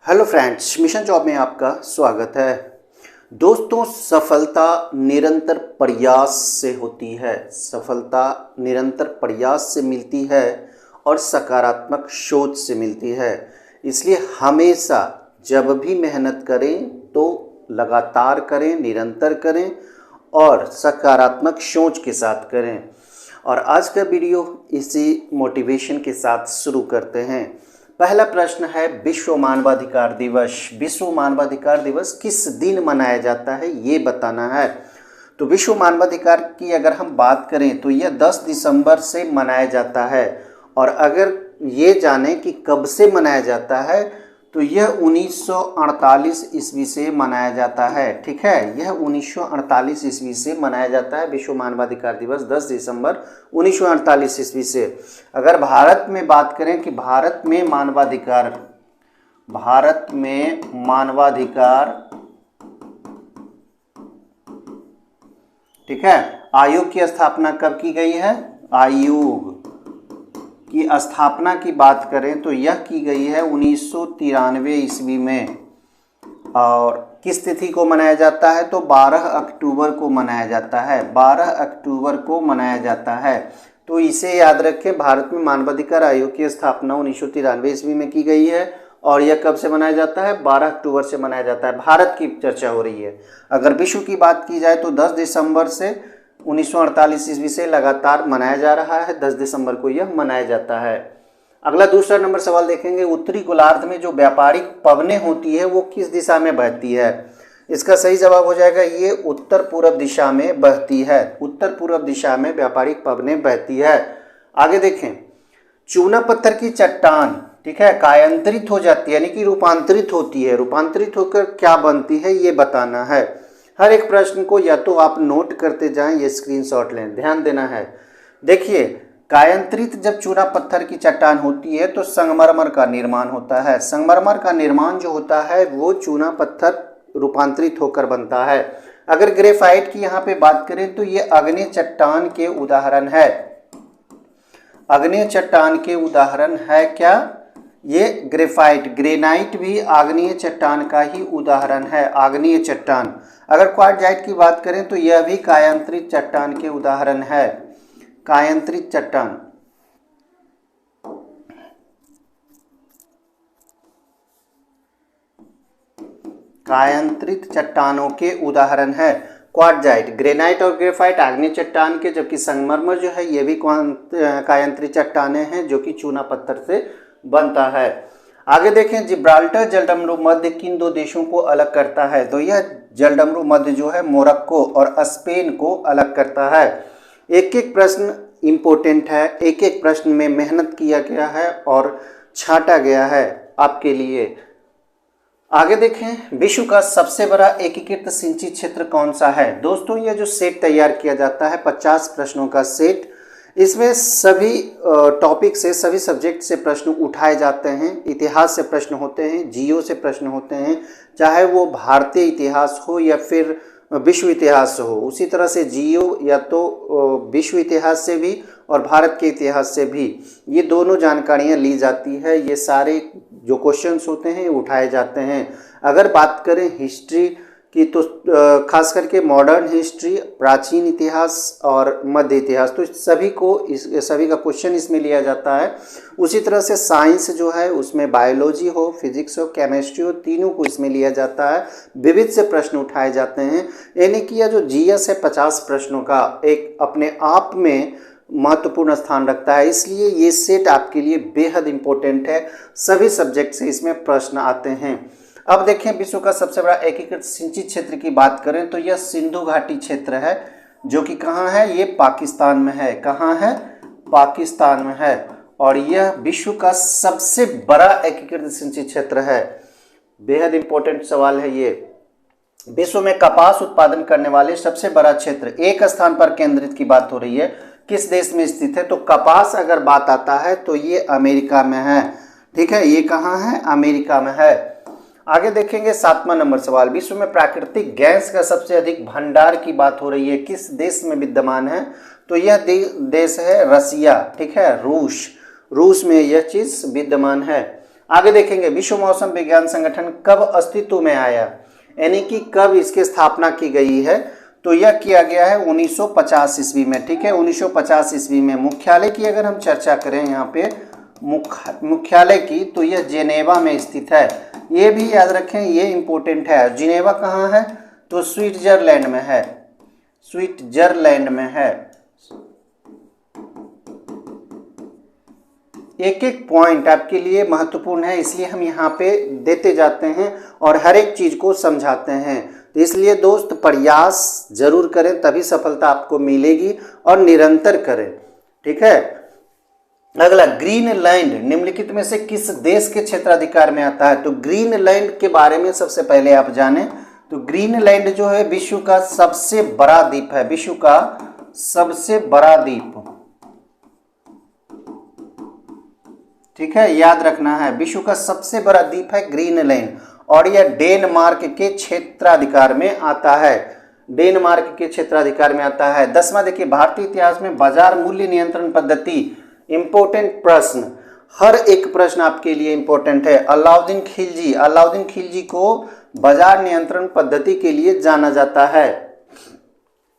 Hello friends, mission job में आपका स्वागत है। दोस्तों, सफलता निरंतर प्रयास से होती है, सफलता निरंतर प्रयास से मिलती है और सकारात्मक सोच से मिलती है। इसलिए हमेशा जब भी मेहनत करें तो लगातार करें, निरंतर करें और सकारात्मक सोच के साथ करें। और आज का वीडियो इसी मोटिवेशन के साथ शुरू करते हैं। पहला प्रश्न है, विश्व मानवाधिकार दिवस। विश्व मानवाधिकार दिवस किस दिन मनाया जाता है, ये बताना है। तो विश्व मानवाधिकार की अगर हम बात करें तो यह 10 दिसंबर से मनाया जाता है। और अगर ये जाने कि कब से मनाया जाता है तो यह 1948 ईस्वी से मनाया जाता है। ठीक है, यह 1948 ईस्वी से मनाया जाता है। विश्व मानवाधिकार दिवस 10 दिसंबर 1948 ईस्वी से। अगर भारत में बात करें कि भारत में मानवाधिकार ठीक है, आयोग की स्थापना कब की गई है? आयोग की स्थापना की बात करें तो यह की गई है 1993 ईस्वी में। और किस तिथि को मनाया जाता है? तो 12 अक्टूबर को मनाया जाता है। 12 अक्टूबर को मनाया जाता है। तो इसे याद रखें, भारत में मानवाधिकार आयोग की स्थापना 1993 ईस्वी में की गई है और यह कब से मनाया जाता है? 12 अक्टूबर से मनाया जाता है। भारत की चर्चा हो रही है। अगर विश्व की बात की जाए तो 10 दिसंबर से 1948 ईस्वी से लगातार मनाया जा रहा है। 10 दिसंबर को यह मनाया जाता है। अगला दूसरा नंबर सवाल देखेंगे, उत्तरी गोलार्ध में जो व्यापारिक पवनें होती है वो किस दिशा में बहती है? इसका सही जवाब हो जाएगा ये उत्तर पूर्व दिशा में बहती है। उत्तर पूर्व दिशा में व्यापारिक पवनें बहती है। आगे देखें, चूना पत्थर की चट्टान ठीक है कायांतरित हो जाती है, यानी कि रूपांतरित होती है। रूपांतरित होकर क्या बनती है ये बताना है। हर एक प्रश्न को या तो आप नोट करते जाएं या स्क्रीनशॉट लें, ध्यान देना है। देखिए, कायांतरित जब चूना पत्थर की चट्टान होती है तो संगमरमर का निर्माण होता है। संगमरमर का निर्माण जो होता है वो चूना पत्थर रूपांतरित होकर बनता है। अगर ग्रेफाइट की यहाँ पे बात करें तो ये आग्नेय चट्टान के उदाहरण है। आग्नेय चट्टान के उदाहरण है क्या? ये ग्रेफाइट, ग्रेनाइट भी आग्नेय चट्टान का ही उदाहरण है। आग्नेय चट्टान। अगर क्वार्टजाइट की बात करें तो यह भी कायांतरित चट्टान के उदाहरण है। कायांतरित चट्टान। कायांतरित चट्टानों के उदाहरण है क्वार्टजाइट, ग्रेनाइट और ग्रेफाइट आग्नेय चट्टान के, जबकि संगमरमर जो है ये भी कायांतरित चट्टानें हैं जो कि चूना पत्थर से बनता है। आगे देखें, जिब्राल्टर जलडमरू मध्य किन दो देशों को अलग करता है? तो यह जलडमरू मध्य जो है मोरक्को और स्पेन को अलग करता है। एक एक प्रश्न इंपॉर्टेंट है, एक एक प्रश्न में मेहनत किया गया है और छांटा गया है आपके लिए। आगे देखें, विश्व का सबसे बड़ा एकीकृत सिंचित क्षेत्र कौन सा है? दोस्तों, यह जो सेट तैयार किया जाता है 50 प्रश्नों का सेट, इसमें सभी टॉपिक से, सभी सब्जेक्ट से प्रश्न उठाए जाते हैं। इतिहास से प्रश्न होते हैं, जियो से प्रश्न होते हैं, चाहे वो भारतीय इतिहास हो या फिर विश्व इतिहास हो। उसी तरह से जियो या तो विश्व इतिहास से भी और भारत के इतिहास से भी ये दोनों जानकारियाँ ली जाती है। ये सारे जो क्वेश्चंस होते हैं उठाए जाते हैं। अगर बात करें हिस्ट्री की तो खास करके मॉडर्न हिस्ट्री, प्राचीन इतिहास और मध्य इतिहास, तो सभी का क्वेश्चन इसमें लिया जाता है। उसी तरह से साइंस जो है उसमें बायोलॉजी हो, फिजिक्स हो, केमिस्ट्री हो, तीनों को इसमें लिया जाता है। विविध से प्रश्न उठाए जाते हैं। यानी कि यह जो जीएस है 50 प्रश्नों का एक अपने आप में महत्वपूर्ण स्थान रखता है। इसलिए ये सेट आपके लिए बेहद इंपॉर्टेंट है। सभी सब्जेक्ट से इसमें प्रश्न आते हैं। अब देखें, विश्व का सबसे बड़ा एकीकृत सिंचित क्षेत्र की बात करें तो यह सिंधु घाटी क्षेत्र है, जो कि कहाँ है? ये पाकिस्तान में है। कहाँ है? पाकिस्तान में है। और यह विश्व का सबसे बड़ा एकीकृत सिंचित क्षेत्र है। बेहद इंपॉर्टेंट सवाल है ये। विश्व में कपास उत्पादन करने वाले सबसे बड़ा क्षेत्र, एक स्थान पर केंद्रित की बात हो रही है, किस देश में स्थित है? तो कपास अगर बात आता है तो ये अमेरिका में है। ठीक है, ये कहाँ है? अमेरिका में है। आगे देखेंगे 7वां नंबर सवाल, विश्व में प्राकृतिक गैस का सबसे अधिक भंडार की बात हो रही है, किस देश में विद्यमान है? तो यह देश है रसिया। ठीक है, रूस में यह चीज विद्यमान है। आगे देखेंगे विश्व मौसम विज्ञान संगठन कब अस्तित्व में आया, यानी कि कब इसकी स्थापना की गई है। तो यह किया गया है 1950 ईस्वी में। ठीक है, 1950 ईस्वी में। मुख्यालय की अगर हम चर्चा करें यहाँ पे मुख्यालय की, तो यह जेनेवा में स्थित है। ये भी याद रखें, ये इंपॉर्टेंट है। जिनेवा कहाँ है, तो स्विट्जरलैंड में है, स्विट्जरलैंड में है। एक एक पॉइंट आपके लिए महत्वपूर्ण है, इसलिए हम यहाँ पे देते जाते हैं और हर एक चीज को समझाते हैं। तो इसलिए दोस्त प्रयास जरूर करें, तभी सफलता आपको मिलेगी, और निरंतर करें। ठीक है। अगला, ग्रीनलैंड निम्नलिखित में से किस देश के क्षेत्राधिकार में आता है। तो ग्रीनलैंड के बारे में सबसे पहले आप जानें, तो ग्रीनलैंड जो है विश्व का सबसे बड़ा द्वीप है, विश्व का सबसे बड़ा द्वीप। ठीक है, याद रखना है, विश्व का सबसे बड़ा द्वीप है ग्रीनलैंड, और यह डेनमार्क के क्षेत्राधिकार में आता है, डेनमार्क के क्षेत्राधिकार में आता है। 10वां देखिए, भारतीय इतिहास में बाजार मूल्य नियंत्रण पद्धति। इंपॉर्टेंट प्रश्न, हर एक प्रश्न आपके लिए इंपॉर्टेंट है। अलाउद्दीन खिलजी, अलाउद्दीन खिलजी को बाजार नियंत्रण पद्धति के लिए जाना जाता है।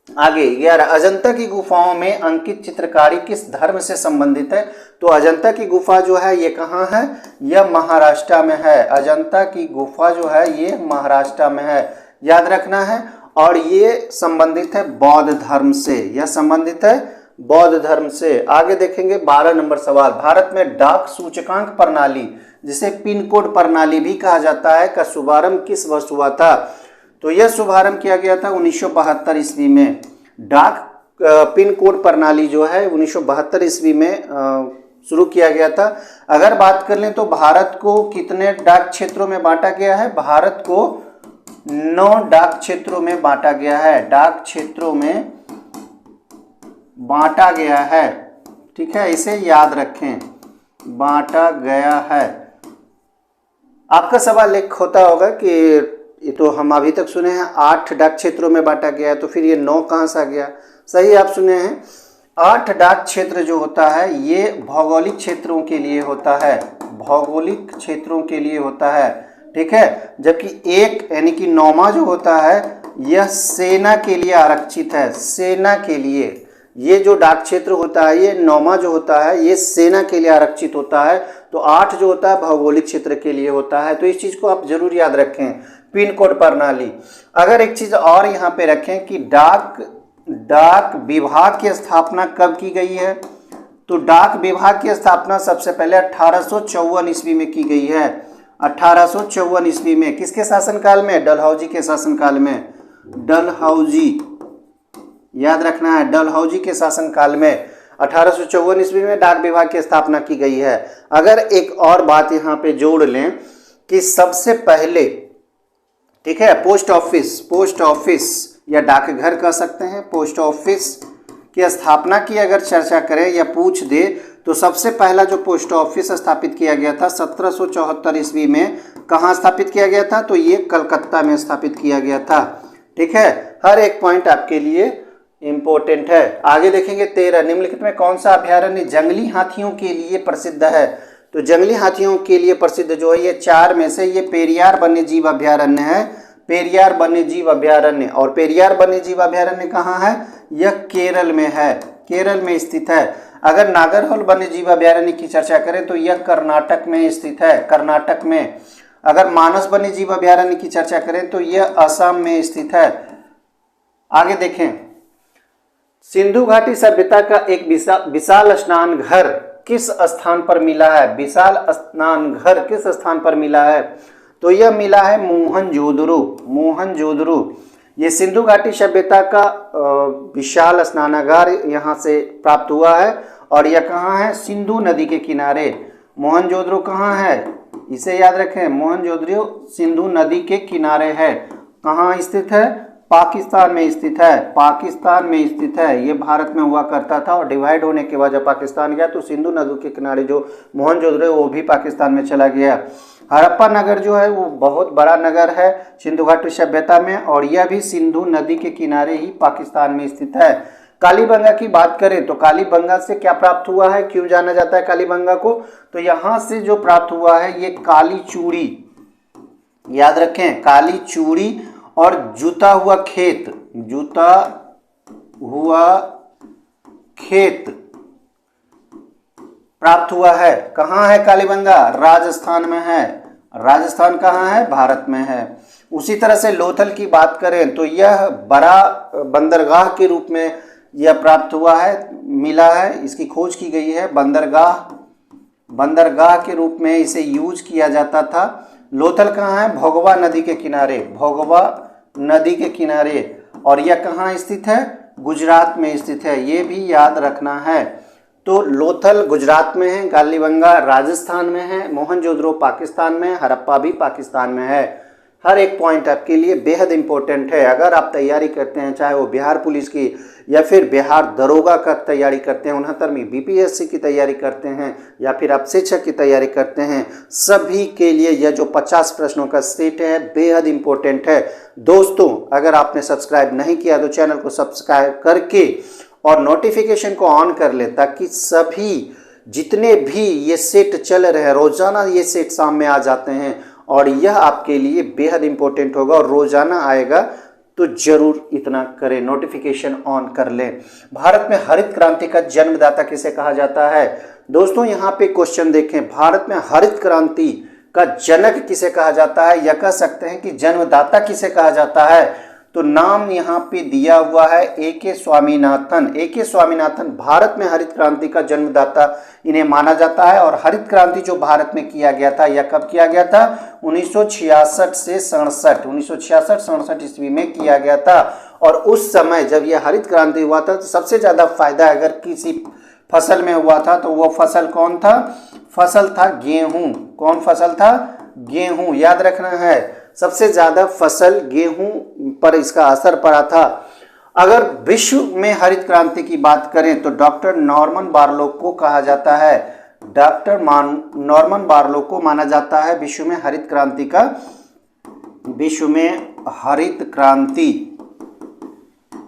आगे 11, अजंता की गुफाओं में अंकित चित्रकारी किस धर्म से संबंधित है। तो अजंता की गुफा जो है ये कहाँ है, यह महाराष्ट्र में है। अजंता की गुफा जो है ये महाराष्ट्र में है, याद रखना है। और ये संबंधित है बौद्ध धर्म से, यह संबंधित है बौद्ध धर्म से। आगे देखेंगे 12 नंबर सवाल, भारत में डाक सूचकांक प्रणाली, जिसे पिन कोड प्रणाली भी कहा जाता है, का शुभारंभ किस वर्ष हुआ था। तो यह शुभारंभ किया गया था 1972 ईस्वी में। डाक पिन कोड प्रणाली जो है 1972 ईस्वी में शुरू किया गया था। अगर बात कर लें तो भारत को कितने डाक क्षेत्रों में बांटा गया है, भारत को 9 डाक क्षेत्रों में बांटा गया है, डाक क्षेत्रों में बांटा गया है। ठीक है, इसे याद रखें, बांटा गया है। आपका सवाल एक होता होगा कि ये तो हम अभी तक सुने हैं 8 डाक क्षेत्रों में बांटा गया है, तो फिर ये 9 कहाँ से आ गया। सही आप सुने हैं, 8 डाक क्षेत्र जो होता है ये भौगोलिक क्षेत्रों के लिए होता है, भौगोलिक क्षेत्रों के लिए होता है। ठीक है, जबकि एक यानी कि 9वां जो होता है यह सेना के लिए आरक्षित है, सेना के लिए। ये जो डाक क्षेत्र होता है ये 9वां जो होता है ये सेना के लिए आरक्षित होता है, तो 8 जो होता है भौगोलिक क्षेत्र के लिए होता है। तो इस चीज को आप जरूर याद रखें, पिन कोड प्रणाली। अगर एक चीज और यहाँ पे रखें कि डाक विभाग की स्थापना कब की गई है, तो डाक विभाग की स्थापना सबसे पहले 1854 ईस्वी में की गई है। 1854 ईस्वी में किसके शासनकाल में, डलहौजी के शासनकाल में, डलहौजी, याद रखना है, डलहौजी के शासनकाल में 1854 ईस्वी में डाक विभाग की स्थापना की गई है। अगर एक और बात यहाँ पे जोड़ लें कि सबसे पहले, ठीक है, पोस्ट ऑफिस या डाकघर कह सकते हैं, पोस्ट ऑफिस की स्थापना की अगर चर्चा करें या पूछ दे, तो सबसे पहला जो पोस्ट ऑफिस स्थापित किया गया था 1774 ईस्वी में, कहाँ स्थापित किया गया था, तो ये कलकत्ता में स्थापित किया गया था। ठीक है, हर एक पॉइंट आपके लिए इंपॉर्टेंट है। आगे देखेंगे 13, निम्नलिखित में कौन सा अभ्यारण्य जंगली हाथियों के लिए प्रसिद्ध है। तो जंगली हाथियों के लिए प्रसिद्ध जो है ये 4 में से ये पेरियार वन्यजीव अभ्यारण्य है, पेरियार वन्यजीव अभ्यारण्य। और पेरियार वन्यजीव अभ्यारण्य कहाँ है, यह केरल में है, केरल में स्थित है। अगर नागरहोल वन्यजीव अभ्यारण्य की चर्चा करें तो यह कर्नाटक में स्थित है, कर्नाटक में। अगर मानस वन्यजीव अभ्यारण्य की चर्चा करें तो यह असम में स्थित है। आगे देखें, सिंधु घाटी सभ्यता का एक विशाल स्नान घर किस स्थान पर मिला है, विशाल स्नान घर किस स्थान पर मिला है, तो यह मिला है मोहनजोदड़ो, मोहनजोदड़ो। ये सिंधु घाटी सभ्यता का विशाल स्नानागार यहाँ से प्राप्त हुआ है, और यह कहाँ है, सिंधु नदी के किनारे। मोहनजोदड़ो कहाँ है, इसे याद रखें, मोहनजोदड़ो सिंधु नदी के किनारे है। कहाँ स्थित है, पाकिस्तान में स्थित है, पाकिस्तान में स्थित है। ये भारत में हुआ करता था और डिवाइड होने के बाद जब पाकिस्तान गया तो सिंधु नदी के किनारे जो मोहनजोदड़ो है वो भी पाकिस्तान में चला गया। हड़प्पा नगर जो है वो बहुत बड़ा नगर है सिंधु घाटी सभ्यता में, और यह भी सिंधु नदी के किनारे ही पाकिस्तान में स्थित है। कालीबंगा की बात करें तो कालीबंगा से क्या प्राप्त हुआ है, क्यों जाना जाता है कालीबंगा को, तो यहां से जो प्राप्त हुआ है ये काली चूड़ी, याद रखें काली चूड़ी और जूता हुआ खेत, जूता हुआ खेत प्राप्त हुआ है। कहाँ है कालीबंगा, राजस्थान में है। राजस्थान कहाँ है, भारत में है। उसी तरह से लोथल की बात करें तो यह बड़ा बंदरगाह के रूप में यह प्राप्त हुआ है, मिला है, इसकी खोज की गई है। बंदरगाह के रूप में इसे यूज किया जाता था। लोथल कहाँ है, भोगवा नदी के किनारे, भोगवा नदी के किनारे, और यह कहाँ स्थित है, गुजरात में स्थित है, ये भी याद रखना है। तो लोथल गुजरात में है, कालीबंगा राजस्थान में है, मोहनजोदड़ो पाकिस्तान में, हड़प्पा भी पाकिस्तान में है। हर एक पॉइंट आपके लिए बेहद इंपॉर्टेंट है। अगर आप तैयारी करते हैं, चाहे वो बिहार पुलिस की या फिर बिहार दरोगा का तैयारी करते हैं, 69वीं बीपीएससी की तैयारी करते हैं, या फिर आप शिक्षक की तैयारी करते हैं, सभी के लिए यह जो 50 प्रश्नों का सेट है बेहद इंपॉर्टेंट है। दोस्तों अगर आपने सब्सक्राइब नहीं किया तो चैनल को सब्सक्राइब करके और नोटिफिकेशन को ऑन कर ले, ताकि सभी जितने भी ये सेट चल रहे हैं, रोजाना ये सेट सामने आ जाते हैं और यह आपके लिए बेहद इंपॉर्टेंट होगा और रोजाना आएगा, तो जरूर इतना करें, नोटिफिकेशन ऑन कर लें। भारत में हरित क्रांति का जन्मदाता किसे कहा जाता है? दोस्तों यहाँ पे क्वेश्चन देखें, भारत में हरित क्रांति का जनक किसे कहा जाता है, या कह सकते हैं कि जन्मदाता किसे कहा जाता है? तो नाम यहाँ पे दिया हुआ है ए.के. स्वामीनाथन। ए.के. स्वामीनाथन भारत में हरित क्रांति का जन्मदाता इन्हें माना जाता है। और हरित क्रांति जो भारत में किया गया था, यह कब किया गया था? 1966 से 67, 1966-67 ईस्वी में किया गया था। और उस समय जब यह हरित क्रांति हुआ था तो सबसे ज्यादा फायदा अगर किसी फसल में हुआ था तो वो फसल कौन था? फसल था गेहूं। कौन फसल था? गेहूं। याद रखना है, सबसे ज्यादा फसल गेहूं पर इसका असर पड़ा था। अगर विश्व में हरित क्रांति की बात करें तो डॉक्टर नॉर्मन बारलोग को कहा जाता है, डॉक्टर नॉर्मन बारलोग को माना जाता है विश्व में हरित क्रांति का, विश्व में हरित क्रांति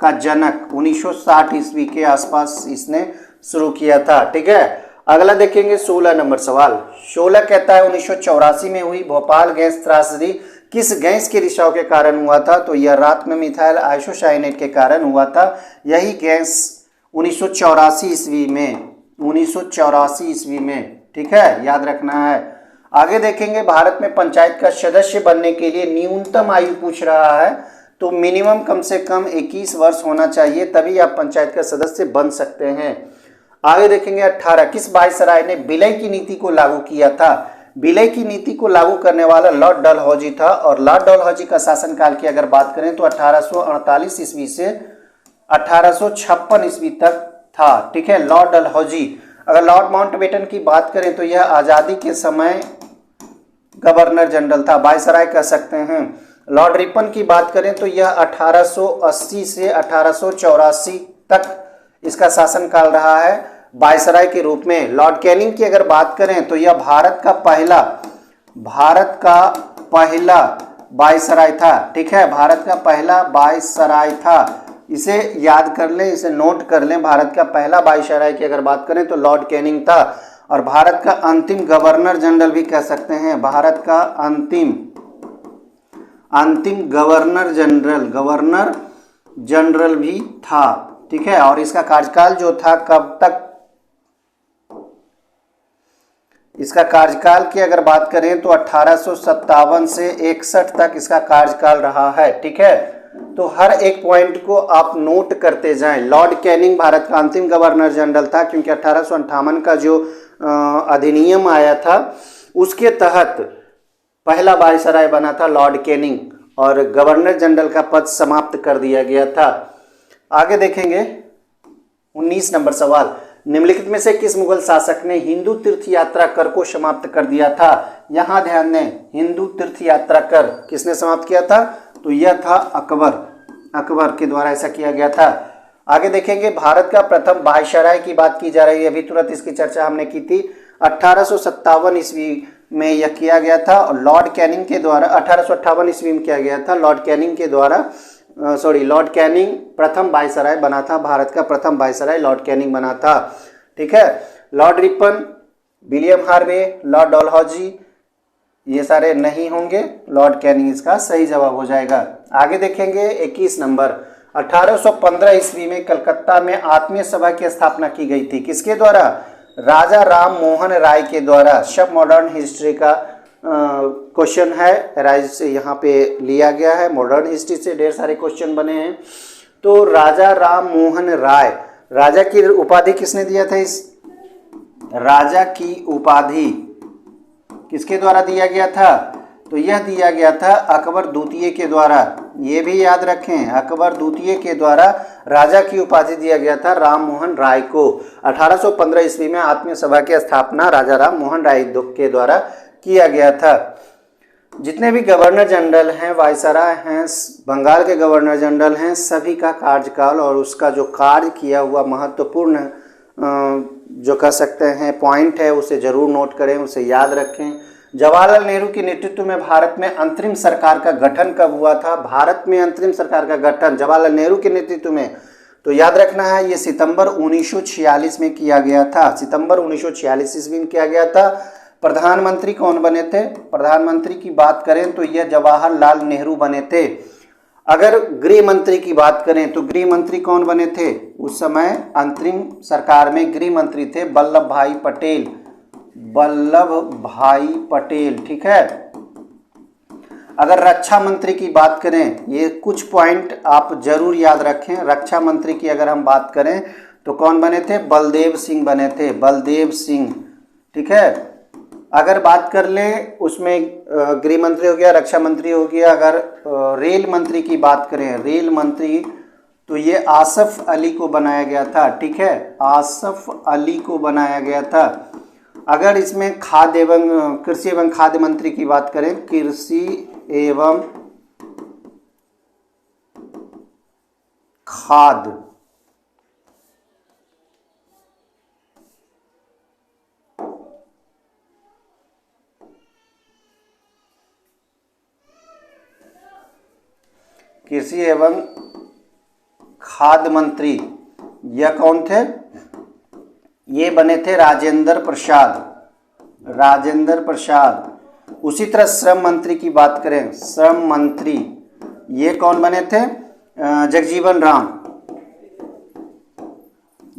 का जनक। 1960 ईस्वी के आसपास इसने शुरू किया था। ठीक है, अगला देखेंगे 16 नंबर सवाल। 16 कहता है 1984 में हुई भोपाल गैस त्रासदी किस गैस के रिसाव के कारण हुआ था? तो यह रात में मिथाइल आइसोसाइनेट के कारण हुआ था। यही गैस 1984 ईस्वी में, 1984 ईस्वी में, ठीक है, याद रखना है। आगे देखेंगे भारत में पंचायत का सदस्य बनने के लिए न्यूनतम आयु पूछ रहा है, तो मिनिमम कम से कम 21 वर्ष होना चाहिए, तभी आप पंचायत का सदस्य बन सकते हैं। आगे देखेंगे 18, किस वायसराय ने विलय की नीति को लागू किया था? विलय की नीति को लागू करने वाला लॉर्ड डलहौजी था। और लॉर्ड डलहौजी का शासनकाल की अगर बात करें तो 1848 ईस्वी से 1856 ईस्वी तक था। ठीक है, लॉर्ड डलहौजी। अगर लॉर्ड माउंटबेटन की बात करें तो यह आज़ादी के समय गवर्नर जनरल था, वायसराय कह सकते हैं। लॉर्ड रिपन की बात करें तो यह 1880 से 1884 तक इसका शासनकाल रहा है वायसराय के रूप में। लॉर्ड कैनिंग की अगर बात करें तो यह भारत का पहला वायसराय था। ठीक है, भारत का पहला वायसराय था। इसे याद कर लें, इसे नोट कर लें। भारत का पहला वायसराय की अगर बात करें तो लॉर्ड कैनिंग था। और भारत का अंतिम गवर्नर जनरल भी कह सकते हैं, भारत का अंतिम गवर्नर जनरल भी था। ठीक है, और इसका कार्यकाल जो था कब तक, इसका कार्यकाल की अगर बात करें तो 1857 से 61 तक इसका कार्यकाल रहा है। ठीक है, तो हर एक पॉइंट को आप नोट करते जाएं। लॉर्ड कैनिंग भारत का अंतिम गवर्नर जनरल था, क्योंकि 1858 का जो अधिनियम आया था उसके तहत पहला वायसराय बना था लॉर्ड कैनिंग, और गवर्नर जनरल का पद समाप्त कर दिया गया था। आगे देखेंगे 19 नंबर सवाल। निम्नलिखित में से किस मुगल शासक ने हिंदू तीर्थ यात्रा कर को समाप्त कर दिया था? यहां ध्यान दें, हिंदू तीर्थ यात्रा कर किसने समाप्त किया था? तो यह था अकबर के द्वारा ऐसा किया गया था। आगे देखेंगे भारत का प्रथम वायसराय की बात की जा रही है, अभी तुरंत इसकी चर्चा हमने की थी। 1857 ईस्वी में यह किया गया था और लॉर्ड कैनिंग के द्वारा 1858 ईस्वी में किया गया था, लॉर्ड कैनिंग के द्वारा लॉर्ड कैनिंग प्रथम वायसराय बना था, भारत का प्रथम वायसराय लॉर्ड कैनिंग बना था। ठीक है, Lord Ripon, William Harvey, Lord Dalhousie, ये सारे नहीं होंगे, लॉर्ड कैनिंग इसका सही जवाब हो जाएगा। आगे देखेंगे 21 नंबर, 1815 ईस्वी में कलकत्ता में आत्मीय सभा की स्थापना की गई थी, किसके द्वारा? राजा राम मोहन राय के द्वारा। सब मॉडर्न हिस्ट्री का क्वेश्चन है, राइज से यहाँ पे लिया गया है, मॉडर्न हिस्ट्री से ढेर सारे क्वेश्चन बने हैं। तो राजा राम मोहन राय, राजा की उपाधि किसने दिया था? इस राजा की उपाधि किसके द्वारा दिया गया था? तो यह दिया गया था अकबर द्वितीय के द्वारा। ये भी याद रखें, अकबर द्वितीय के द्वारा राजा की उपाधि दिया गया था राम मोहन राय को। 1815 ईस्वी में आत्मीय सभा की स्थापना राजा राम मोहन राय के द्वारा किया गया था। जितने भी गवर्नर जनरल हैं, वायसराय हैं, बंगाल के गवर्नर जनरल हैं, सभी का कार्यकाल और उसका जो कार्य किया हुआ महत्वपूर्ण जो कह सकते हैं पॉइंट है, उसे जरूर नोट करें, उसे याद रखें। जवाहरलाल नेहरू के नेतृत्व में भारत में अंतरिम सरकार का गठन कब हुआ था? भारत में अंतरिम सरकार का गठन जवाहरलाल नेहरू के नेतृत्व में, तो याद रखना है ये सितंबर 1946 में किया गया था। सितंबर 1946 ईस्वी में किया गया था। प्रधानमंत्री कौन बने थे? प्रधानमंत्री की बात करें तो यह जवाहरलाल नेहरू बने थे। अगर गृह मंत्री की बात करें तो गृह मंत्री कौन बने थे? उस समय अंतरिम सरकार में गृह मंत्री थे वल्लभ भाई पटेल, वल्लभ भाई पटेल। ठीक है, अगर रक्षा मंत्री की बात करें, ये कुछ पॉइंट आप जरूर याद रखें। रक्षा मंत्री की अगर हम बात करें तो कौन बने थे? बलदेव सिंह बने थे, बलदेव सिंह। ठीक है, अगर बात कर लें उसमें गृह मंत्री हो गया, रक्षा मंत्री हो गया। अगर रेल मंत्री की बात करें, रेल मंत्री, तो ये आसफ अली को बनाया गया था। ठीक है, आसफ अली को बनाया गया था। अगर इसमें खाद्य एवं कृषि एवं खाद्य मंत्री की बात करें, कृषि एवं खाद्य, कृषि एवं खाद्य मंत्री यह कौन थे? ये बने थे राजेंद्र प्रसाद, राजेंद्र प्रसाद। उसी तरह श्रम मंत्री की बात करें, श्रम मंत्री ये कौन बने थे? जगजीवन राम,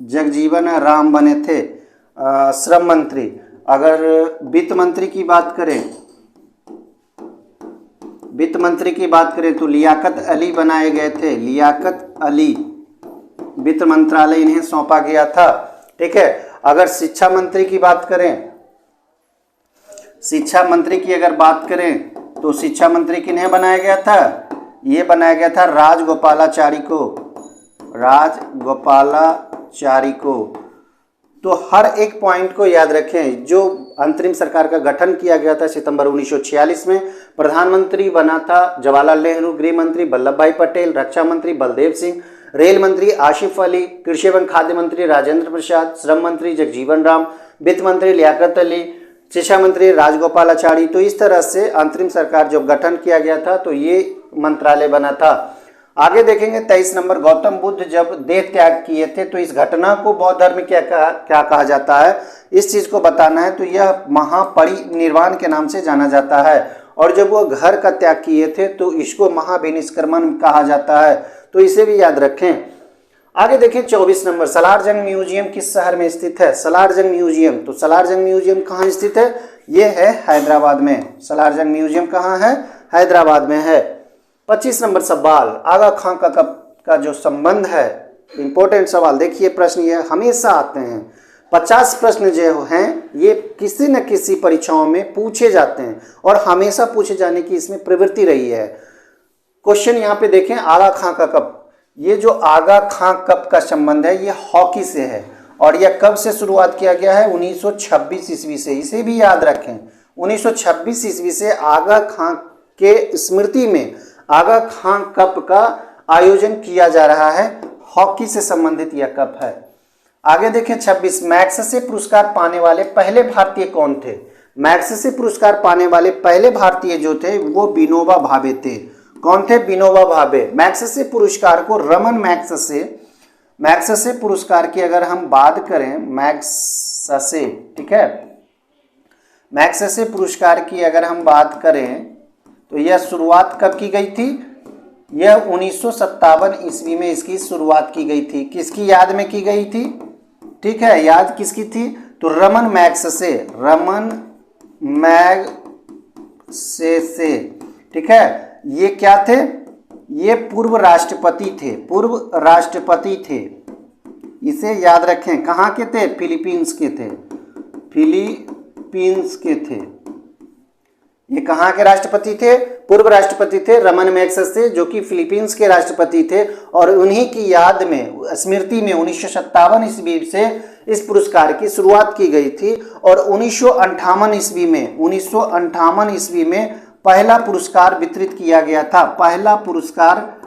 जगजीवन राम बने थे श्रम मंत्री। अगर वित्त मंत्री की बात करें, वित्त मंत्री की बात करें तो लियाकत अली बनाए गए थे, लियाकत अली, वित्त मंत्रालय इन्हें सौंपा गया था। ठीक है, अगर शिक्षा मंत्री की बात करें, शिक्षा मंत्री की अगर बात करें तो शिक्षा मंत्री किन्हें बनाया गया था? ये बनाया गया था राजगोपालाचारी को, राजगोपालाचारी को। तो हर एक पॉइंट को याद रखें। जो अंतरिम सरकार का गठन किया गया था सितंबर 1946 में, प्रधानमंत्री बना था जवाहरलाल नेहरू, गृह मंत्री वल्लभ भाई पटेल, रक्षा मंत्री बलदेव सिंह, रेल मंत्री आसिफ अली, कृषि एवं खाद्य मंत्री राजेंद्र प्रसाद, श्रम मंत्री जगजीवन राम, वित्त मंत्री लियाकत अली, शिक्षा मंत्री राजगोपालाचारी। तो इस तरह से अंतरिम सरकार जब गठन किया गया था तो ये मंत्रालय बना था। आगे देखेंगे 23 नंबर, गौतम बुद्ध जब देह त्याग किए थे तो इस घटना को बौद्ध धर्म में क्या कहा जाता है? इस चीज को बताना है तो यह महापरिनिर्वाण के नाम से जाना जाता है। और जब वो घर का त्याग किए थे तो इसको महाविनिष्क्रमण कहा जाता है, तो इसे भी याद रखें। आगे देखिए 24 नंबर, सलारजंग म्यूजियम किस शहर में स्थित है? सलारजंग म्यूजियम, तो सलारजंग म्यूजियम कहाँ स्थित है? ये है हैदराबाद में। सलारजंग म्यूजियम कहाँ है? हैदराबाद में है। 25 नंबर सवाल, आगा खां का जो संबंध है, इंपॉर्टेंट सवाल। देखिए प्रश्न ये हमेशा आते हैं, 50 प्रश्न जो हैं ये किसी न किसी परीक्षाओं में पूछे जाते हैं और हमेशा पूछे जाने की इसमें प्रवृत्ति रही है। क्वेश्चन यहाँ पे देखें, आगा खां का कप, ये जो आगा खां कप का संबंध है ये हॉकी से है और यह कब से शुरुआत किया गया है? 1926 ईस्वी से। इसे भी याद रखें, 1926 ईस्वी से आगा खां के स्मृति में आगा खां कप का आयोजन किया जा रहा है। हॉकी से संबंधित यह कप है। आगे देखें 26, मैग्सेसे पुरस्कार पाने वाले पहले भारतीय कौन थे? मैग्सेसे पुरस्कार पाने वाले पहले भारतीय जो थे वो विनोबा भावे थे। कौन थे? विनोबा भावे। मैग्सेसे पुरस्कार को रमन मैग्सेसे पुरस्कार की अगर हम बात करें, मैग्सेसे, ठीक है, मैग्सेसे पुरस्कार की अगर हम बात करें तो यह शुरुआत कब की गई थी? यह 1957 ईस्वी में इसकी शुरुआत की गई थी। किसकी याद में की गई थी? ठीक है, याद किसकी थी? तो रमन मैग्सेसे, ठीक है। ये क्या थे? ये पूर्व राष्ट्रपति थे। इसे याद रखें। कहाँ के थे? फिलीपींस के थे। ये कहाँ के राष्ट्रपति थे? पूर्व राष्ट्रपति थे रमन मैग्सेसे, जो कि फिलीपींस के राष्ट्रपति थे। और उन्हीं की याद में, स्मृति में 1957 ईस्वी से इस पुरस्कार की शुरुआत की गई थी। और 1958 ईस्वी में पहला पुरस्कार वितरित किया गया था। पहला पुरस्कार,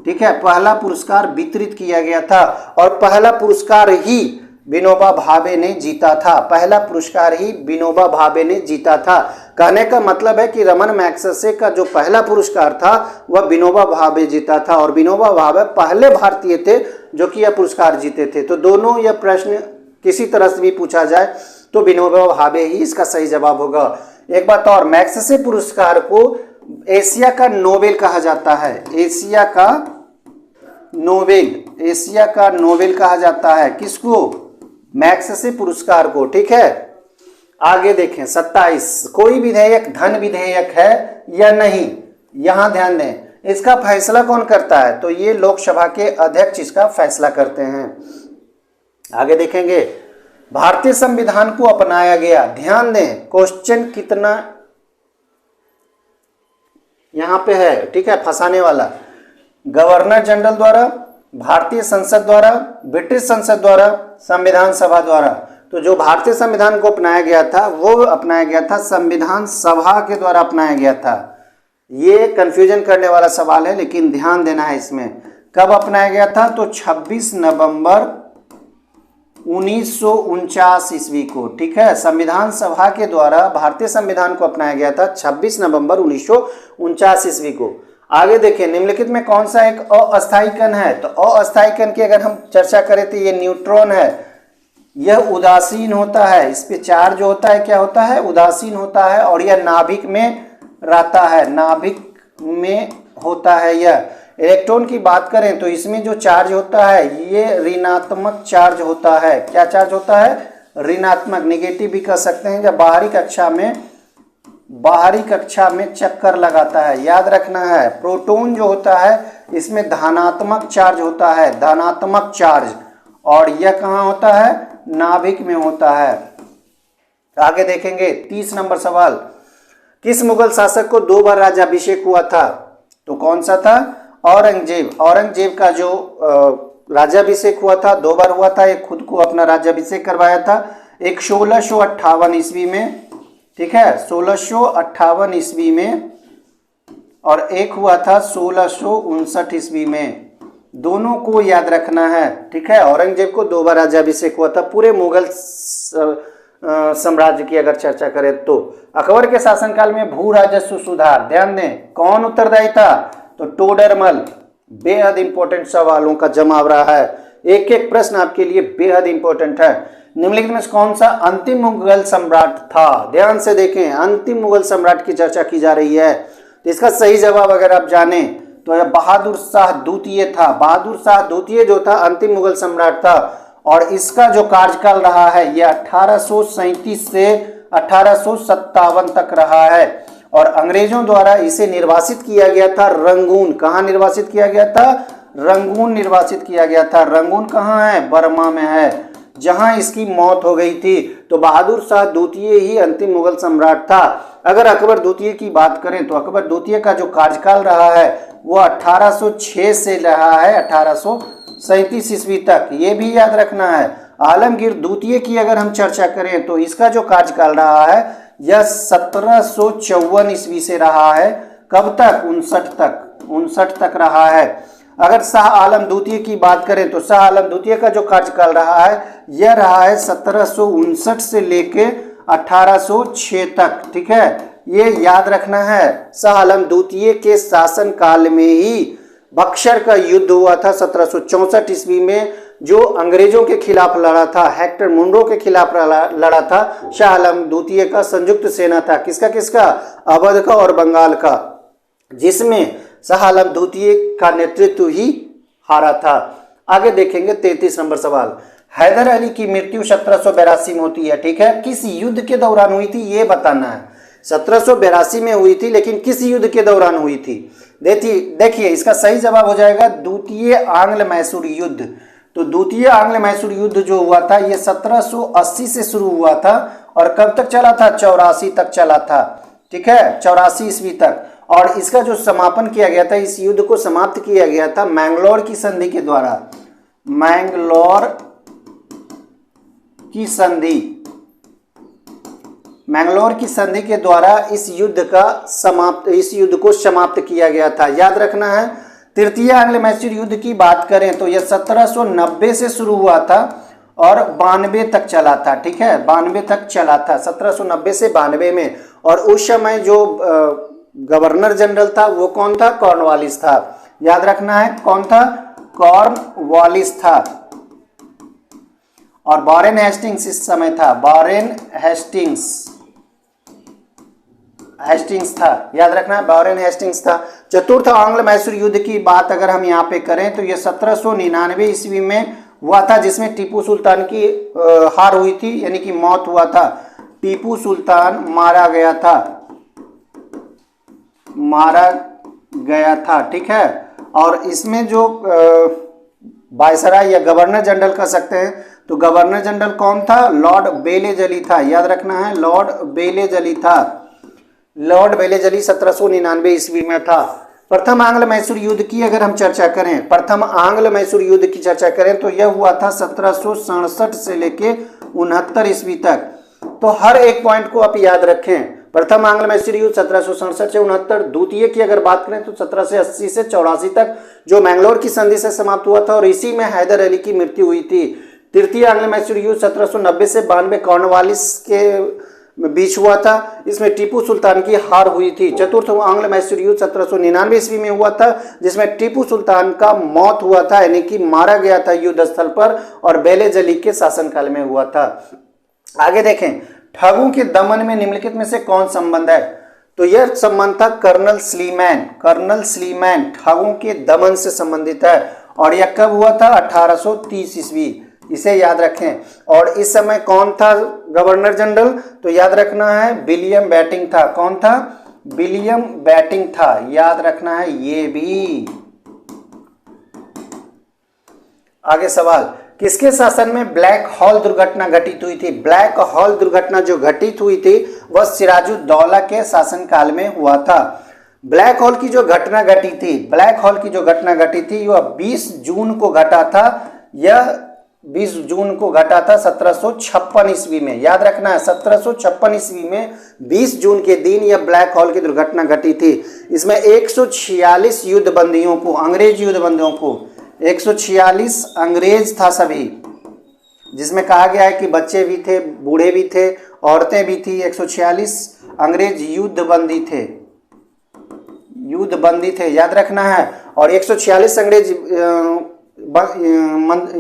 ठीक है, पहला पुरस्कार वितरित किया गया था। और पहला पुरस्कार ही विनोबा भावे ने जीता था। पहला पुरस्कार ही विनोबा भावे ने जीता था। कहने का मतलब है कि रमन मैग्सेसे का जो पहला पुरस्कार था वह विनोबा भावे जीता था। और विनोबा भावे पहले भारतीय थे जो कि यह पुरस्कार जीते थे। तो दोनों यह प्रश्न किसी तरह से भी पूछा जाए तो विनोबा भावे ही इसका सही जवाब होगा। एक बात और, मैग्सेसे पुरस्कार को एशिया का नोबेल कहा जाता है। एशिया का नोबेल कहा जाता है। किसको? मैग्सेसे पुरस्कार को। ठीक है, आगे देखें 27। कोई विधेयक धन विधेयक है या नहीं? यहां ध्यान दें। इसका फैसला कौन करता है? तो ये लोकसभा के अध्यक्ष इसका फैसला करते हैं। आगे देखेंगे, भारतीय संविधान को अपनाया गया। ध्यान दें, क्वेश्चन कितना यहां पे है, ठीक है, फंसाने वाला। गवर्नर जनरल द्वारा, भारतीय संसद द्वारा, ब्रिटिश संसद द्वारा, संविधान सभा द्वारा। तो जो भारतीय संविधान को अपनाया गया था वो अपनाया गया था संविधान सभा के द्वारा अपनाया गया था। ये कंफ्यूजन करने वाला सवाल है, लेकिन ध्यान देना है इसमें। कब अपनाया गया था? तो 26 नवंबर 1949 ईस्वी को। ठीक है, संविधान सभा के द्वारा भारतीय संविधान को अपनाया गया था 26 नवंबर 1949 ईस्वी को। आगे देखिए, निम्नलिखित में कौन सा एक अस्थायी कण है? तो अस्थायी कण की अगर हम चर्चा करें तो ये न्यूट्रॉन है। यह उदासीन होता है, इस पे चार्ज जो होता है क्या होता है? उदासीन होता है। और यह नाभिक में रहता है, नाभिक में होता है यह। इलेक्ट्रॉन की बात करें तो इसमें जो चार्ज होता है ये ऋणात्मक चार्ज होता है। क्या चार्ज होता है? ऋणात्मक, नेगेटिव भी कह सकते हैं। जब बाहरी कक्षा में चक्कर लगाता है, याद रखना है। प्रोटॉन जो होता है इसमें धनात्मक चार्ज होता है, धनात्मक चार्ज। और यह कहाँ होता है? नाभिक में होता है। आगे देखेंगे 30 नंबर सवाल। किस मुगल शासक को 2 बार राज्याभिषेक हुआ था? तो कौन सा था? औरंगजेब का जो राज्याभिषेक हुआ था 2 बार हुआ था। एक खुद को अपना राज्याभिषेक करवाया था, एक 1658 ईस्वी में, ठीक है, 1658 ईस्वी में, और एक हुआ था 1659 ईस्वी में। दोनों को याद रखना है, ठीक है। औरंगजेब को 2 बार राज्याभिषेक हुआ था। पूरे मुगल साम्राज्य की अगर चर्चा करें तो अकबर के शासनकाल में भू राजस्व सुधार, ध्यान दें, कौन उत्तरदायी था? तो टोडरमल। बेहद इंपॉर्टेंट सवालों का जमाव रहा है। एक एक प्रश्न आपके लिए बेहद इंपॉर्टेंट है। निम्नलिखित में कौन सा अंतिम मुगल सम्राट था? ध्यान से देखें, अंतिम मुगल सम्राट की चर्चा की जा रही है। तो इसका सही जवाब अगर आप जाने तो यह बहादुर शाह द्वितीय था। बहादुर शाह द्वितीय जो था अंतिम मुगल सम्राट था। और इसका जो कार्यकाल रहा है यह 1837 से 1857 तक रहा है। और अंग्रेजों द्वारा इसे निर्वासित किया गया था रंगून। कहाँ निर्वासित किया गया था? रंगून निर्वासित किया गया था। रंगून कहाँ है? बर्मा में है, जहां इसकी मौत हो गई थी। तो बहादुर शाह द्वितीय ही अंतिम मुगल सम्राट था। अगर अकबर द्वितीय की बात करें तो अकबर द्वितीय का जो कार्यकाल रहा है वो 1806 से रहा है 1837 ईस्वी तक। ये भी याद रखना है। आलमगीर द्वितीय की अगर हम चर्चा करें तो इसका जो कार्यकाल रहा है यह 1754 ईस्वी से रहा है। कब तक? 59 तक रहा है। अगर शाह आलम द्वितीय की बात करें तो शाह आलम द्वितीय का जो कार्यकाल रहा है यह रहा है 1759 से लेके 1806 तक, ठीक है। ये याद रखना है। शाह आलम द्वितीय के शासन काल में ही बक्सर का युद्ध हुआ था 1764 ईस्वी में, जो अंग्रेजों के खिलाफ लड़ा था, हेक्टर मुंडो के खिलाफ लड़ा था। शाह आलम द्वितीय का संयुक्त सेना था, किसका किसका, अवध का और बंगाल का, जिसमें शाह आलम द्वितीय का नेतृत्व ही हारा था। आगे देखेंगे 33 नंबर सवाल। हैदर अली की मृत्यु 1782 में होती है, ठीक है। किस युद्ध के दौरान हुई थी ये बताना है। 1782 में हुई थी, लेकिन किस युद्ध के दौरान हुई थी? देखिए इसका सही जवाब हो जाएगा द्वितीय आंग्ल मैसूर युद्ध। तो द्वितीय आंग्ल मैसूर युद्ध जो हुआ था ये 1780 से शुरू हुआ था और कब तक चला था? 84 तक चला था, ठीक है, 84 ईस्वी तक। और इसका जो समापन किया गया था, इस युद्ध को समाप्त किया गया था मैंगलोर की संधि के द्वारा। मैंगलोर की संधि, मैंगलोर की संधि के द्वारा इस युद्ध को समाप्त किया गया था। याद रखना है। तृतीय आंग्ल मैसूर युद्ध की बात करें तो यह 1790 से शुरू हुआ था और 92 तक चला था, ठीक है, 92 तक चला था, 1790 से 92 में। और उस समय जो गवर्नर जनरल था वो कौन था? कॉर्नवालिस था। याद रखना है, कौन था? कॉर्नवालिस था। और वॉरेन हेस्टिंग्स इस समय था, वॉरेन हेस्टिंग्स था। याद रखना है, वॉरेन हेस्टिंग्स था। चतुर्थ आंग्ल मैसूर युद्ध की बात अगर हम यहाँ पे करें तो ये 1799 ईस्वी में हुआ था, जिसमें टीपू सुल्तान की हार हुई थी, यानी कि मौत हुआ था। टीपू सुल्तान मारा गया था, ठीक है। और इसमें जो वायसराय या गवर्नर जनरल कह सकते हैं, तो गवर्नर जनरल कौन था? लॉर्ड बेलेजली था। याद रखना है, लॉर्ड बेलेजली था। लॉर्ड बेलेजली 1799 ईस्वी में था। प्रथम आंग्ल मैसूर युद्ध की अगर हम चर्चा करें, प्रथम आंग्ल मैसूर युद्ध की चर्चा करें तो यह हुआ था 1767 से लेके 69 ईस्वी तक। तो हर एक पॉइंट को आप याद रखें। प्रथम आंग्ल मैसूर युद्ध 1767 से 69, द्वितीय की अगर बात करें तो 1780 से 84 तक, जो मैंगलोर की संधि से समाप्त हुआ था और इसी में हैदर अली की मृत्यु हुई थी। तृतीय आंग्ल मैसूर युद्ध 1790 से 92 कॉर्नवालिस के बीच हुआ था, इसमें टीपू सुल्तान की हार हुई थी। चतुर्थ आंग्ल मैसूर युद्ध 1799 ईस्वी में हुआ था, जिसमें टीपू सुल्तान का मौत हुआ था, यानी कि मारा गया था युद्ध स्थल पर, और बेलेजली के शासनकाल में हुआ था। आगे देखें, ठगों के दमन में निम्नलिखित में से कौन संबंध है? तो यह संबंध था कर्नल स्लीमैन ठगों के दमन से संबंधित है। और यह कब हुआ था? 1830 ईस्वी, इसे याद रखें। और इस समय कौन था गवर्नर जनरल? तो याद रखना है, विलियम बेटिंग था। कौन था? विलियम बेटिंग था। याद रखना है ये भी। आगे सवाल, किसके शासन में ब्लैक हॉल दुर्घटना घटित हुई थी? ब्लैक हॉल दुर्घटना जो घटित हुई थी वह सिराजुद्दौला के शासनकाल में हुआ था। ब्लैक हॉल की जो घटना घटी थी वह 20 जून को घटा था। यह 20 जून को घटा था 1756 ईस्वी में। याद रखना है, 1756 ईस्वी में 20 जून के दिन यह ब्लैक हॉल की दुर्घटना घटी थी। इसमें 146 युद्धबंदियों को, अंग्रेज युद्धबंदियों को, 146 अंग्रेज था सभी, जिसमें कहा गया है कि बच्चे भी थे, बूढ़े भी थे, औरतें भी थी। 146 अंग्रेज युद्धबंदी थे। याद रखना है। और 146 अंग्रेज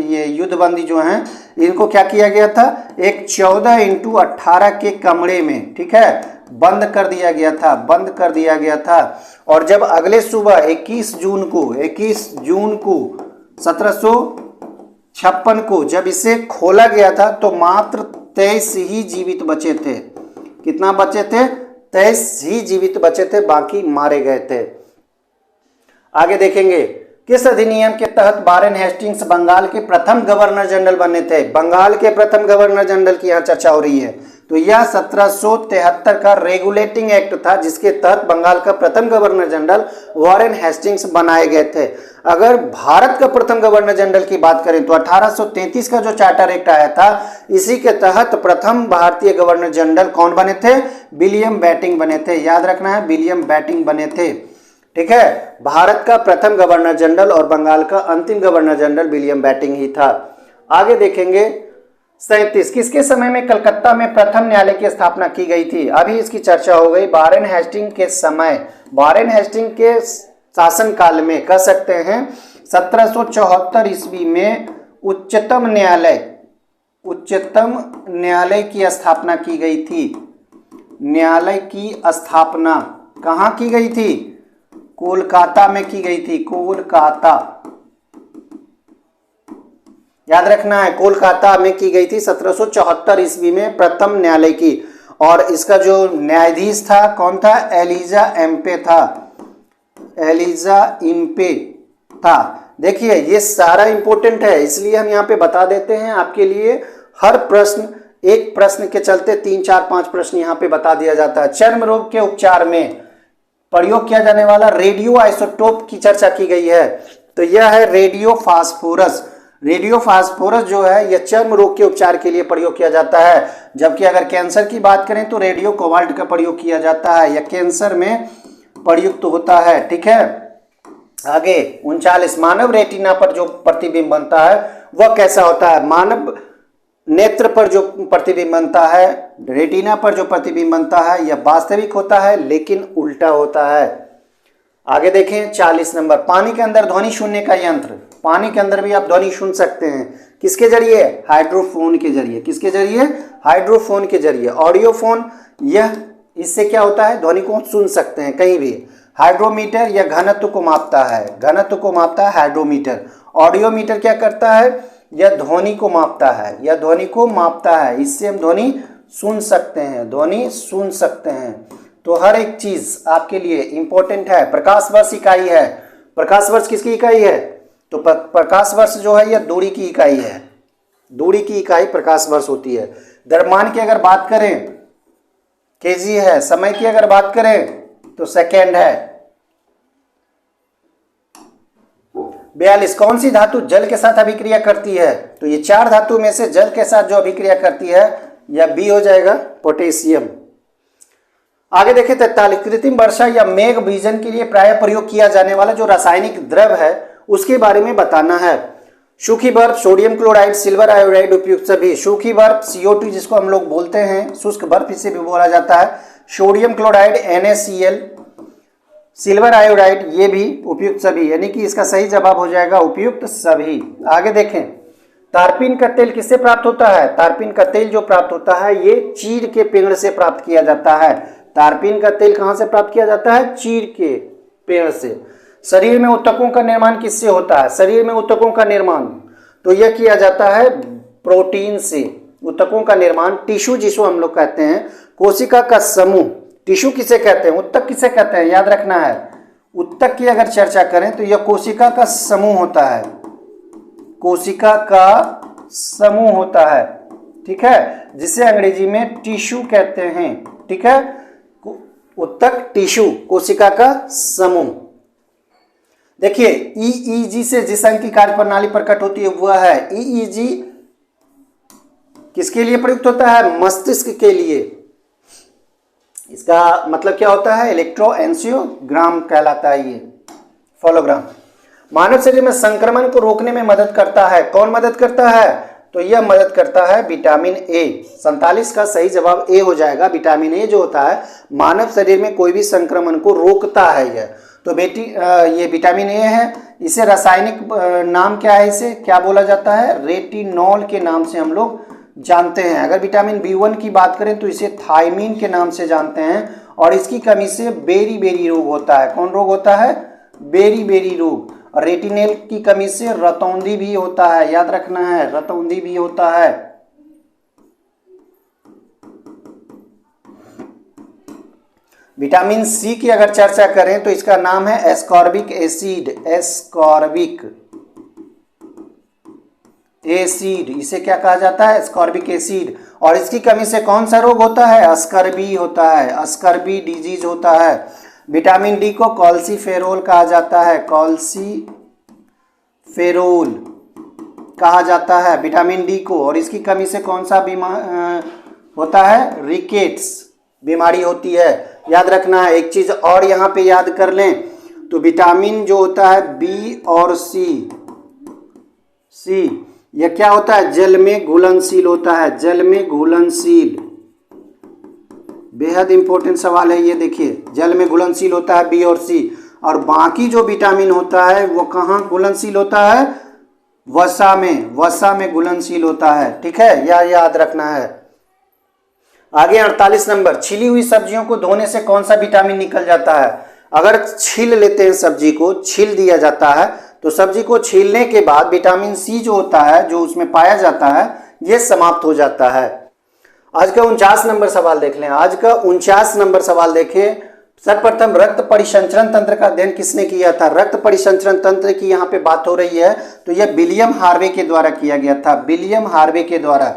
ये युद्धबंदी जो हैं, इनको क्या किया गया था? एक 14x18 के कमरे में, ठीक है, बंद कर दिया गया था। और जब अगले सुबह 21 जून को 1756 को जब इसे खोला गया था तो मात्र 23 ही जीवित बचे थे। कितना बचे थे? 23 ही जीवित बचे थे, बाकी मारे गए थे। आगे देखेंगे, किस अधिनियम के तहत वॉरेन हेस्टिंग्स बंगाल के प्रथम गवर्नर जनरल बने थे? बंगाल के प्रथम गवर्नर जनरल की यहाँ चर्चा हो रही है। तो यह 1773 का रेगुलेटिंग एक्ट था, जिसके तहत बंगाल का प्रथम गवर्नर जनरल वॉरेन हेस्टिंग्स बनाए गए थे। अगर भारत का प्रथम गवर्नर जनरल की बात करें तो 1833 का जो चार्टर एक्ट आया था, इसी के तहत प्रथम भारतीय गवर्नर जनरल कौन बने थे? विलियम बेटिंग बने थे। याद रखना है, विलियम बेटिंग बने थे, ठीक है। भारत का प्रथम गवर्नर जनरल और बंगाल का अंतिम गवर्नर जनरल विलियम बेटिंग ही था। आगे देखेंगे, 37 किसके समय में कलकत्ता में प्रथम न्यायालय की स्थापना की गई थी? अभी इसकी चर्चा हो गई। वारेन हेस्टिंग के समय, वारेन हेस्टिंग के शासनकाल में कह सकते हैं 1774 ईस्वी में उच्चतम न्यायालय की स्थापना की गई थी। न्यायालय की स्थापना कहाँ की गई थी? कोलकाता में की गई थी। कोलकाता, याद रखना है, कोलकाता में की गई थी 1774 ईस्वी में प्रथम न्यायालय की। और इसका जो न्यायाधीश था कौन था? एलिजा एम्पे था। एलिजा इम्पे था। देखिए ये सारा इंपॉर्टेंट है, इसलिए हम यहाँ पे बता देते हैं आपके लिए। हर प्रश्न, एक प्रश्न के चलते 3, 4, 5 प्रश्न यहाँ पे बता दिया जाता है। चर्म रोग के उपचार में प्रयोग किया जाने वाला रेडियो आइसोटोप की चर्चा की गई है। तो यह है रेडियो फास्फोरस। रेडियो फास्फोरस जो है यह चर्म रोग के उपचार के लिए प्रयोग किया जाता है। जबकि अगर कैंसर की बात करें तो रेडियो कोबाल्ट का प्रयोग किया जाता है। यह कैंसर में प्रयुक्त होता है। ठीक है, आगे 39 मानव रेटिना पर जो प्रतिबिंब बनता है वह कैसा होता है? मानव नेत्र पर जो प्रतिबिंब बनता है, रेटिना पर जो प्रतिबिंब बनता है, यह वास्तविक होता है लेकिन उल्टा होता है। आगे देखें 40 नंबर, पानी के अंदर ध्वनि सुनने का यंत्र। पानी के अंदर भी आप ध्वनि सुन सकते हैं। किसके जरिए? हाइड्रोफोन के जरिए। किसके जरिए? हाइड्रोफोन के जरिए। ऑडियोफोन, यह इससे क्या होता है? ध्वनि को सुन सकते हैं कहीं भी। हाइड्रोमीटर यह घनत्व को मापता है। घनत्व को मापता है हाइड्रोमीटर। ऑडियोमीटर क्या करता है? यह ध्वनि को मापता है। यह ध्वनि को मापता है, इससे हम ध्वनि सुन सकते हैं। ध्वनि सुन सकते हैं। तो हर एक चीज आपके लिए इंपॉर्टेंट है। प्रकाश वर्ष इकाई है। प्रकाश वर्ष किसकी इकाई है? तो प्रकाश वर्ष जो है यह दूरी की इकाई है। दूरी की इकाई प्रकाश वर्ष होती है। द्रव्यमान की अगर बात करें केजी है। समय की अगर बात करें तो सेकेंड है। 42 कौन सी धातु जल के साथ अभिक्रिया करती है? तो ये 4 धातु में से जल के साथ जो अभिक्रिया करती है यह बी हो जाएगा, पोटेशियम। आगे देखें 43 कृत्रिम वर्षा या मेघ बीजन के लिए प्राय प्रयोग किया जाने वाला जो रासायनिक द्रव है उसके बारे में बताना है। सूखी बर्फ, सोडियम क्लोराइड, सिल्वर आयोडाइड उपयुक्त सभी। सूखी बर्फ CO2 जिसको हम लोग बोलते हैं, शुष्क बर्फ इसे भी बोला जाता है। Sodium chloride NaCl, silver iodide ये भी उपयुक्त सभी, यानी कि इसका सही जवाब हो जाएगा उपयुक्त सभी। आगे देखें तारपीन का तेल किससे प्राप्त होता है? तारपीन का तेल जो प्राप्त होता है ये चीड़ के पेड़ से प्राप्त किया जाता है। तारपीन का तेल कहां से प्राप्त किया जाता है? चीड़ के पेड़ से। शरीर में ऊतकों का निर्माण किससे होता है? शरीर में ऊतकों का निर्माण तो यह किया जाता है प्रोटीन से। ऊतकों का निर्माण, टिश्यू जिसको हम लोग कहते हैं, कोशिका का समूह। टिश्यू किसे कहते हैं? ऊतक किसे कहते हैं? याद रखना है। ऊतक की अगर चर्चा करें तो यह कोशिका का समूह होता है। कोशिका का समूह होता है। ठीक है, जिसे अंग्रेजी में टिश्यू कहते हैं। ठीक है, ऊतक, टिश्यू, कोशिका का समूह। देखिए EEG से जिस अंग की कार्य प्रणाली प्रकट होती है वह है EEG किसके लिए प्रयुक्त होता है? मस्तिष्क के लिए। इसका मतलब क्या होता है? इलेक्ट्रोएंसियोग्राम कहलाता है ये, फॉलोग्राम। मानव शरीर में संक्रमण को रोकने में मदद करता है। कौन मदद करता है? तो यह मदद करता है विटामिन ए। 47 का सही जवाब ए हो जाएगा। विटामिन ए जो होता है मानव शरीर में कोई भी संक्रमण को रोकता है यह। तो बेटी ये विटामिन ए है। इसे रासायनिक नाम क्या है? इसे क्या बोला जाता है? रेटिनॉल के नाम से हम लोग जानते हैं। अगर विटामिन B1 की बात करें तो इसे थायमीन के नाम से जानते हैं। और इसकी कमी से बेरी बेरी रोग होता है। कौन रोग होता है? बेरी बेरी रोग। और रेटिनेल की कमी से रतौंधी भी होता है। याद रखना है, रतौंधी भी होता है। विटामिन सी की अगर चर्चा करें तो इसका नाम है एस्कॉर्बिक एसिड। एस्कॉर्बिक एसिड, इसे क्या कहा जाता है? Ascorbic acid. और इसकी कमी से कौन सा रोग होता है? स्कर्बी होता है। स्कर्बी डिजीज होता है। विटामिन डी को कॉल्सीफेरोल कहा जाता है। कॉल्सीफेरोल कहा जाता है विटामिन डी को। और इसकी कमी से कौन सा बीमार होता है? रिकेट्स बीमारी होती है। याद रखना है। एक चीज और यहाँ पे याद कर लें तो विटामिन जो होता है बी और सी यह क्या होता है? जल में घुलनशील होता है, जल में घुलनशील। बेहद इंपॉर्टेंट सवाल है ये, देखिए जल में घुलनशील होता है बी और सी। और बाकी जो विटामिन होता है वो कहाँ घुलनशील होता है? वसा में, वसा में घुलनशील होता है। ठीक है, यह याद रखना है। आगे 48 नंबर, छिली हुई सब्जियों को धोने से कौन सा विटामिन निकल जाता है? अगर छील लेते हैं सब्जी को, छील दिया जाता है, तो सब्जी को छीलने के बाद विटामिन सी जो होता है, जो उसमें पाया जाता है, ये समाप्त हो जाता है। आज का 49 नंबर सवाल देख लें। आज का 49 नंबर सवाल देखिए। सर्वप्रथम रक्त परिसंचरण तंत्र का अध्ययन किसने किया था? रक्त परिसंचरण तंत्र की यहाँ पे बात हो रही है, तो यह विलियम हार्वे के द्वारा किया गया था। विलियम हार्वे के द्वारा,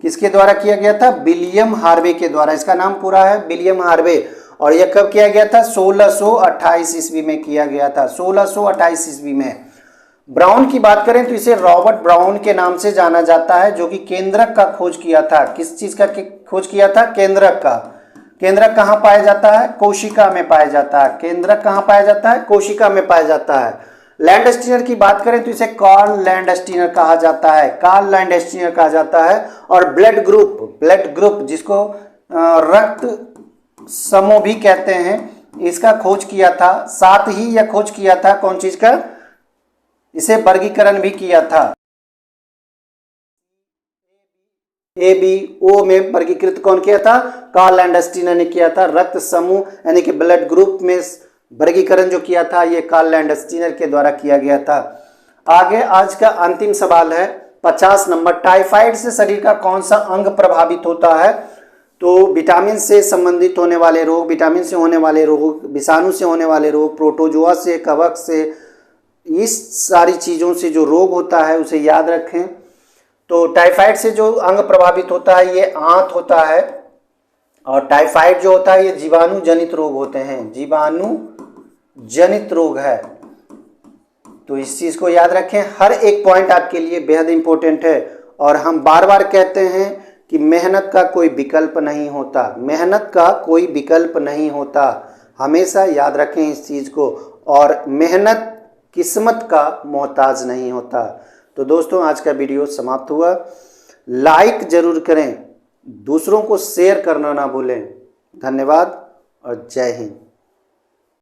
किसके द्वारा किया गया था? विलियम हार्वे के द्वारा। इसका नाम पूरा है विलियम हार्वे। और यह कब किया गया था? 1628 ईस्वी में किया गया था, 1628 ईस्वी में। ब्राउन की बात करें तो इसे रॉबर्ट ब्राउन के नाम से जाना जाता है, जो कि केंद्रक का खोज किया था। किस चीज का खोज किया था? केंद्रक का। केंद्रक कहाँ पाया जाता है? कोशिका में पाया जाता है। केंद्रक कहाँ पाया जाता है? कोशिका में पाया जाता है। लैंडस्टीनर की बात करें तो इसे कार्ल लैंडस्टीनर कहा जाता है, कार्ल लैंडस्टीनर कहा जाता है। और ब्लड ग्रुप जिसको रक्त समूह भी कहते हैं, इसका खोज किया था। साथ ही यह खोज किया था कौन चीज का? इसे वर्गीकरण भी किया था। ए बी ओ में वर्गीकृत कौन किया था? कार्ल लैंडस्टीनर ने किया था। रक्त समूह यानी कि ब्लड ग्रुप में वर्गीकरण जो किया था, ये कार्ल लैंडस्टीनर के द्वारा किया गया था। आगे आज का अंतिम सवाल है 50 नंबर। टाइफाइड से शरीर का कौन सा अंग प्रभावित होता है? तो विटामिन से संबंधित होने वाले रोग, विटामिन से होने वाले रोग, विषाणु से होने वाले रोग, प्रोटोजोआ से, कवक से, इस सारी चीज़ों से जो रोग होता है उसे याद रखें। तो टाइफाइड से जो अंग प्रभावित होता है ये आंत होता है। और टाइफाइड जो होता है ये जीवाणु जनित रोग होते हैं, जीवाणु जनित रोग है। तो इस चीज़ को याद रखें। हर एक पॉइंट आपके लिए बेहद इंपॉर्टेंट है। और हम बार बार कहते हैं कि मेहनत का कोई विकल्प नहीं होता, मेहनत का कोई विकल्प नहीं होता। हमेशा याद रखें इस चीज़ को। और मेहनत किस्मत का मोहताज नहीं होता। तो दोस्तों आज का वीडियो समाप्त हुआ। लाइक जरूर करें, दूसरों को शेयर करना ना भूलें। धन्यवाद और जय हिंद।